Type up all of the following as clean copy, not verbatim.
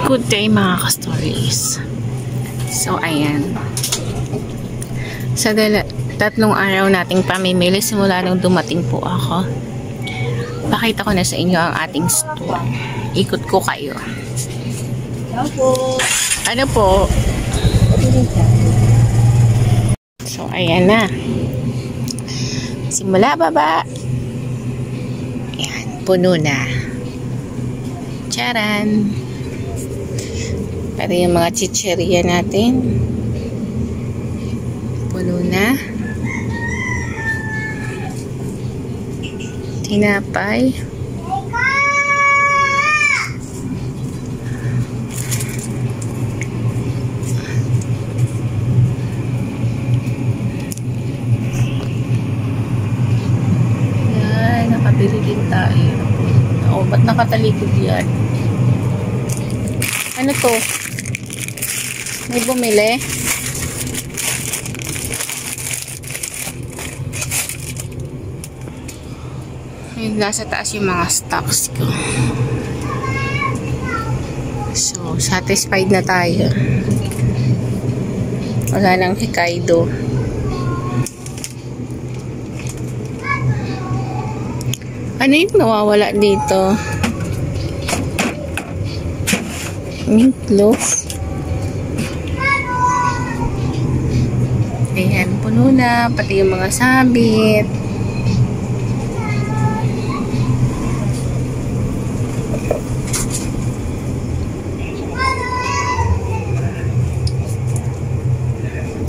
Good day mga ka-stories. So ayan. Sa tatlong araw nating pamimili simula nung dumating po ako, pakita ko na sa inyo ang ating store. Ikot ko kayo. Ano po? So ayan na. Simula baba. Ayan, puno na. Charan! Pero yung mga chicheria natin, puno na. Tinapay. Yan, nakabili din tayo. O, ba't nakatalikod yan? Ano to? May bumili? Ayun, nasa taas yung mga stocks ko. So, satisfied na tayo. Wala nang Hokkaido. Ano yung nawawala dito? Meatloaf. Ayan, puno na. Pati yung mga sabit.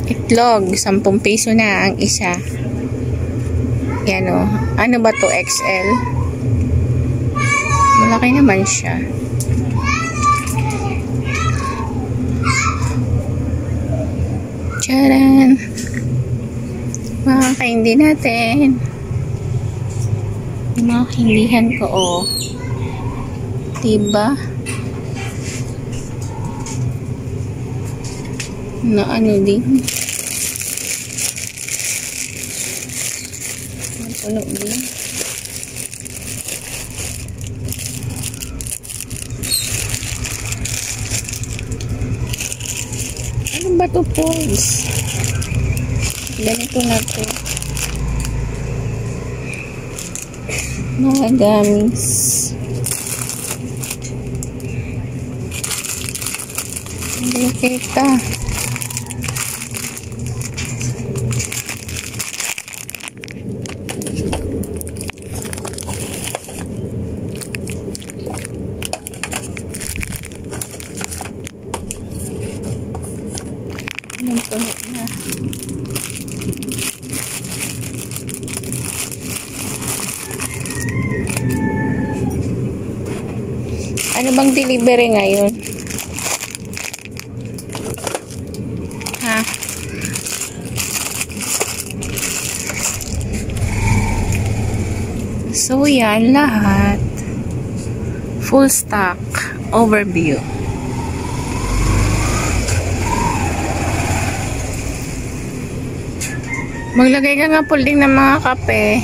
Itlog, 10 piso na ang isa. Yan o. Ano ba to? XL? Malaki naman siya. Charan! Mga kaindi natin. Mga kaindihan ko, oh. Diba? Na ano din. Puno din. Ano ba to, Pols? Ganito na to. Mga gamis. Hindi kita. Ang puno na. Ano bang delivery ngayon? Ha? So yan lahat. Full stock overview. Maglagay ka nga pulding ng mga kape.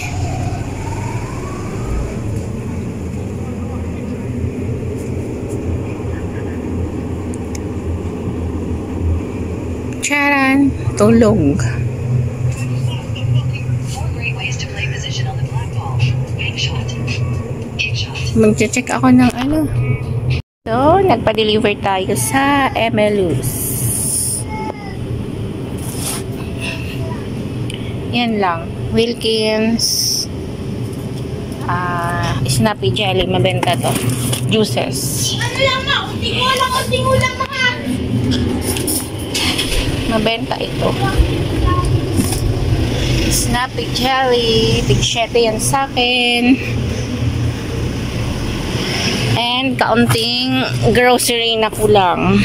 Charan, tulog. Mag-check ako ng ano. So, nagpa-deliver tayo sa Emelus. Yan lang. Wilkins. Snappy Jelly. Mabenta to. Juices. Ano lang na? Unting-ulang mga. Mabenta ito. Snappy Jelly. Tig-7 yan sa akin. And kaunting grocery na kulang.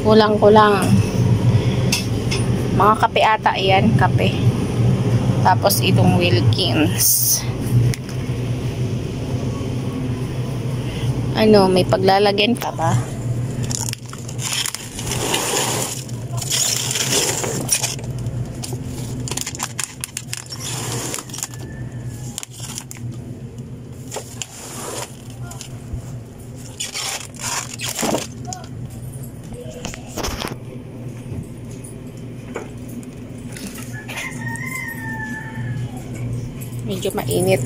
Kulang-kulang. Mga kape ata yan. Kape. Tapos itong Wilkins. Ano, may paglalagyan pa ba? Medyo mainit.